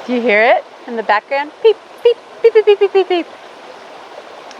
Do you hear it in the background? Beep, beep, beep, beep, beep, beep, beep, beep.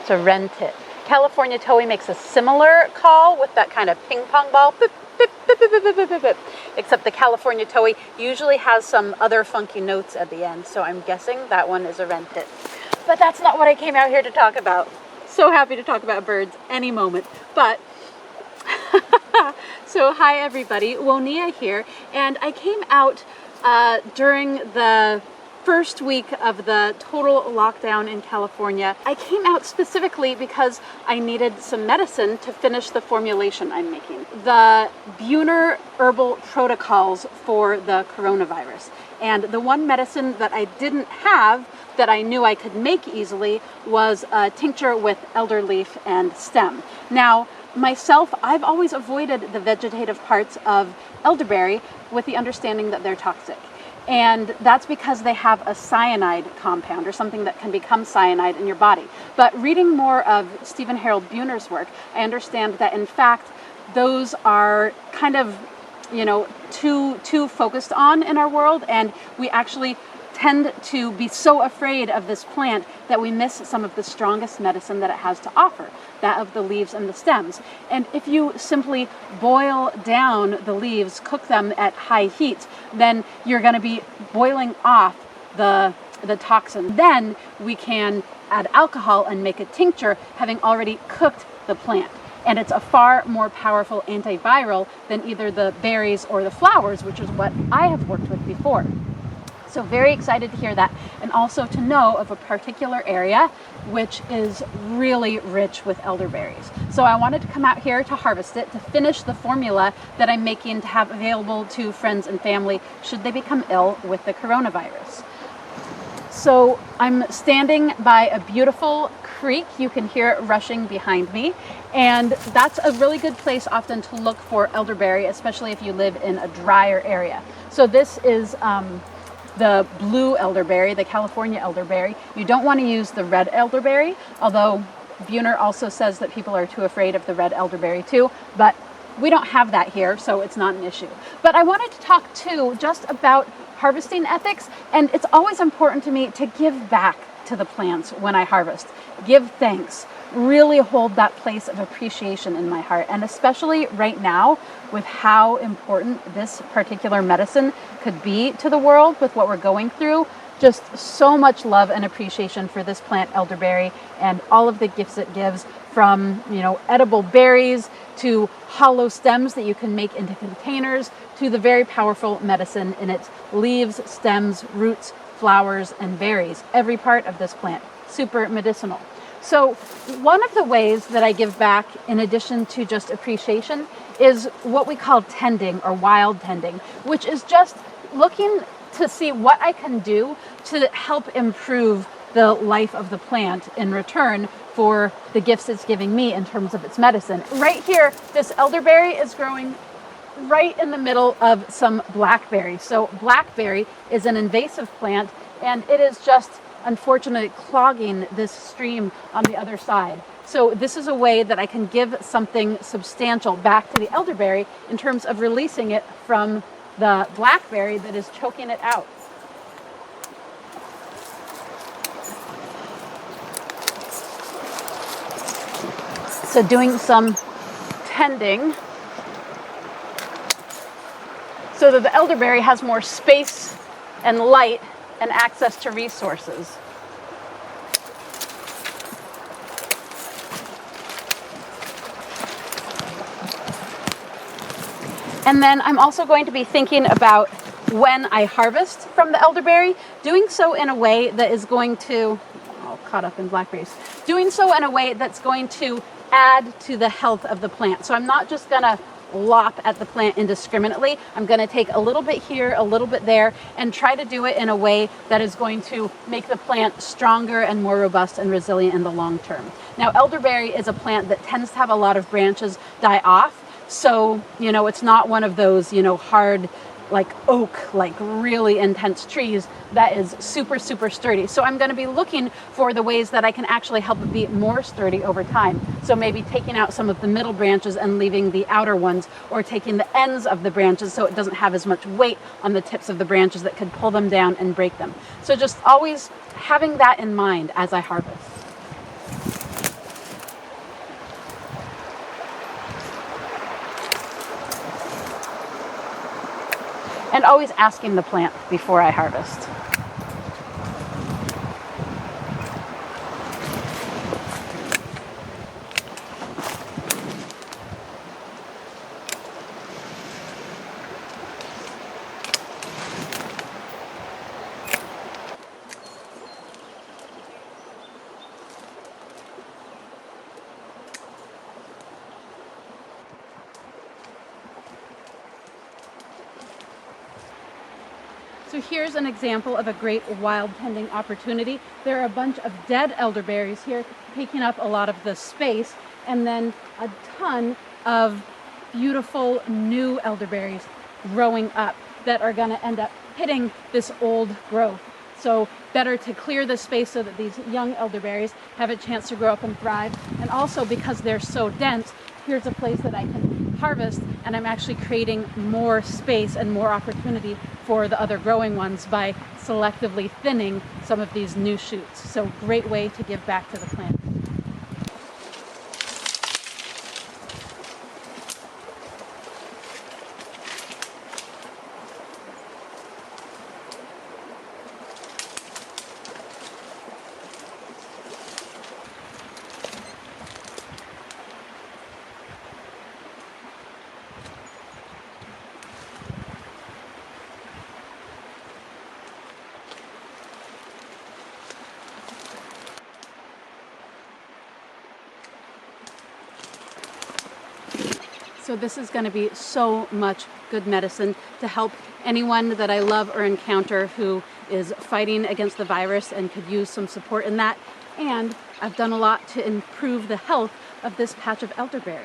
It's a wren tit. California towhee makes a similar call with that kind of ping pong ball. Beep, beep, beep, beep, beep, beep, beep, beep. Except the California towhee usually has some other funky notes at the end. So I'm guessing that one is a wren tit. But that's not what I came out here to talk about. So happy to talk about birds any moment. But so hi everybody, Wonia here, and I came out during the first week of the total lockdown in California. I came out specifically because I needed some medicine to finish the formulation I'm making. The Buhner herbal protocols for the coronavirus. And the one medicine that I didn't have that I knew I could make easily was a tincture with elder leaf and stem. Now, myself, I've always avoided the vegetative parts of elderberry with the understanding that they're toxic. And that's because they have a cyanide compound or something that can become cyanide in your body. But reading more of Stephen Harold Buhner's work, I understand that in fact, those are kind of, too focused on in our world, and we actually tend to be so afraid of this plant that we miss some of the strongest medicine that it has to offer, that of the leaves and the stems. And if you simply boil down the leaves, cook them at high heat, then you're going to be boiling off the toxin. Then we can add alcohol and make a tincture, having already cooked the plant. And it's a far more powerful antiviral than either the berries or the flowers, which is what I have worked with before. So very excited to hear that, and also to know of a particular area which is really rich with elderberries. So I wanted to come out here to harvest it, to finish the formula that I'm making to have available to friends and family should they become ill with the coronavirus. So I'm standing by a beautiful creek. You can hear it rushing behind me. And that's a really good place often to look for elderberry, especially if you live in a drier area. So this is the blue elderberry, the California elderberry. You don't want to use the red elderberry, although Buhner also says that people are too afraid of the red elderberry too, but we don't have that here, so it's not an issue. But I wanted to talk too just about harvesting ethics, and it's always important to me to give back to the plants when I harvest. Give thanks. Really hold that place of appreciation in my heart, and especially right now with how important this particular medicine could be to the world with what we're going through. Just so much love and appreciation for this plant, elderberry, and all of the gifts it gives, from edible berries to hollow stems that you can make into containers to the very powerful medicine in its leaves, stems, roots, flowers, and berries. Every part of this plant, super medicinal. So one of the ways that I give back, in addition to just appreciation, is what we call tending or wild tending, which is just looking to see what I can do to help improve the life of the plant in return for the gifts it's giving me in terms of its medicine. Right here, this elderberry is growing right in the middle of some blackberry. So blackberry is an invasive plant, and it is just unfortunately clogging this stream on the other side. So this is a way that I can give something substantial back to the elderberry in terms of releasing it from the blackberry that is choking it out. So doing some tending so that the elderberry has more space and light and access to resources. And then I'm also going to be thinking about when I harvest from the elderberry, doing so in a way that is going to, caught up in blackberries, doing so in a way that's going to add to the health of the plant. So I'm not just gonna lop at the plant indiscriminately. I'm going to take a little bit here, a little bit there, and try to do it in a way that is going to make the plant stronger and more robust and resilient in the long term. Now, elderberry is a plant that tends to have a lot of branches die off. So, it's not one of those, hard like oak, like really intense trees that is super, super sturdy. So I'm going to be looking for the ways that I can actually help it be more sturdy over time. So maybe taking out some of the middle branches and leaving the outer ones, or taking the ends of the branches so it doesn't have as much weight on the tips of the branches that could pull them down and break them. So just always having that in mind as I harvest. And always asking the plant before I harvest. So here's an example of a great wild tending opportunity. There are a bunch of dead elderberries here taking up a lot of the space, and then a ton of beautiful new elderberries growing up that are going to end up hitting this old growth. So better to clear the space so that these young elderberries have a chance to grow up and thrive. And also, because they're so dense, here's a place that I can harvest, and I'm actually creating more space and more opportunity for the other growing ones by selectively thinning some of these new shoots. So great way to give back to the plant. So this is going to be so much good medicine to help anyone that I love or encounter who is fighting against the virus and could use some support in that. And I've done a lot to improve the health of this patch of elderberry.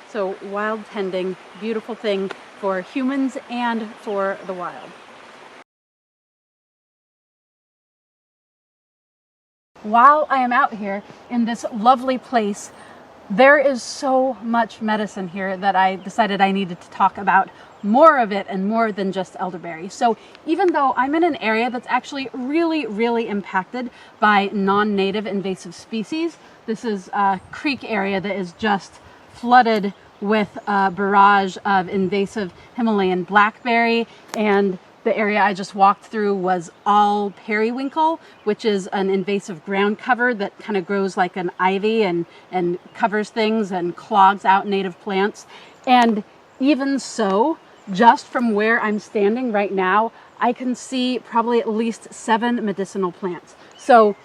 So wild tending, beautiful thing for humans and for the wild. While I am out here in this lovely place, there is so much medicine here that I decided I needed to talk about more of it, and more than just elderberry. So even though I'm in an area that's actually really, really impacted by non-native invasive species, this is a creek area that is just flooded with a barrage of invasive Himalayan blackberry, and the area I just walked through was all periwinkle, which is an invasive ground cover that kind of grows like an ivy and covers things and clogs out native plants. And even so, just from where I'm standing right now, I can see probably at least 7 medicinal plants. So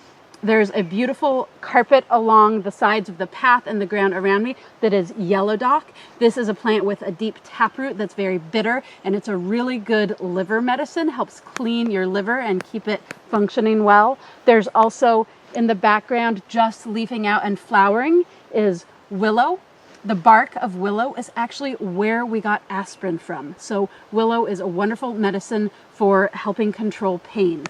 there's a beautiful carpet along the sides of the path and the ground around me that is yellow dock. This is a plant with a deep taproot that's very bitter, and it's a really good liver medicine, helps clean your liver and keep it functioning well. There's also in the background, just leafing out and flowering, is willow. The bark of willow is actually where we got aspirin from. So willow is a wonderful medicine for helping control pain.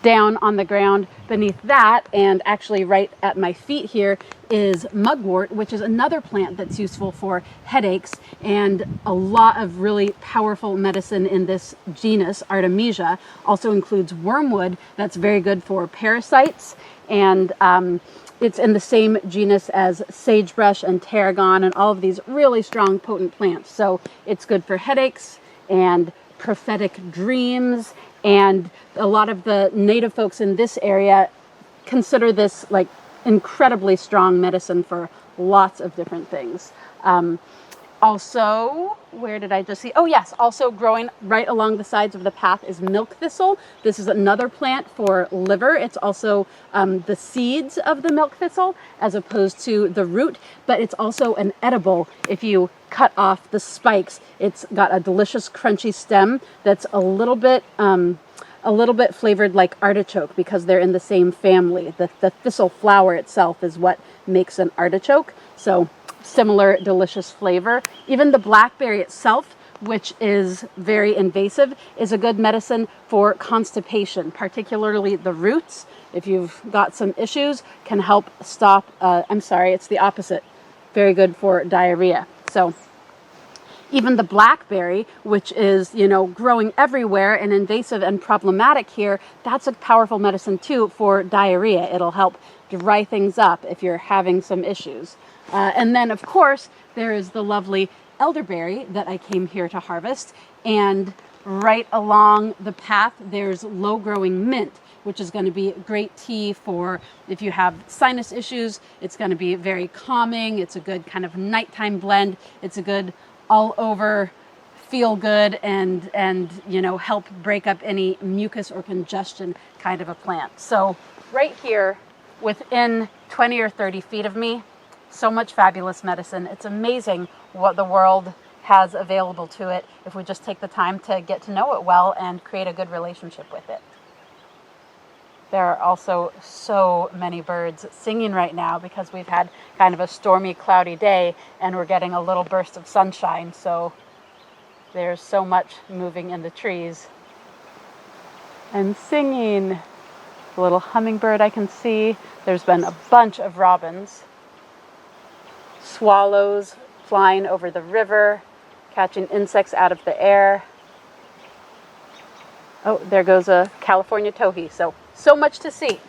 Down on the ground beneath that, and actually right at my feet here, is mugwort, which is another plant that's useful for headaches, and a lot of really powerful medicine in this genus, Artemisia. Also includes wormwood that's very good for parasites, and it's in the same genus as sagebrush and tarragon and all of these really strong, potent plants. So it's good for headaches and prophetic dreams. And a lot of the native folks in this area consider this like incredibly strong medicine for lots of different things. Also, where did I just see? Oh yes, also growing right along the sides of the path is milk thistle. This is another plant for liver. It's also the seeds of the milk thistle as opposed to the root, but it's also an edible. If you cut off the spikes, it's got a delicious crunchy stem that's a little bit flavored like artichoke because they're in the same family. The thistle flower itself is what makes an artichoke. So similar delicious flavor. Even the blackberry itself which is very invasive, is a good medicine for constipation, particularly the roots. If you've got some issues, can help stop, I'm sorry, it's the opposite. Very good for diarrhea. So even the blackberry, which is, growing everywhere and invasive and problematic here, that's a powerful medicine too for diarrhea. It'll help dry things up if you're having some issues. And then, of course, there is the lovely elderberry that I came here to harvest. And right along the path, there's low-growing mint, which is going to be great tea for if you have sinus issues. It's going to be very calming. It's a good kind of nighttime blend. It's a good all over feel good and help break up any mucus or congestion kind of a plant. So right here within 20 or 30 feet of me, so much fabulous medicine. It's amazing what the world has available to it if we just take the time to get to know it well and create a good relationship with it. There are also so many birds singing right now because we've had kind of a stormy, cloudy day and we're getting a little burst of sunshine. So there's so much moving in the trees and singing. A little hummingbird I can see. There's been a bunch of robins. Swallows flying over the river, catching insects out of the air. Oh, there goes a California towhee. So much to see.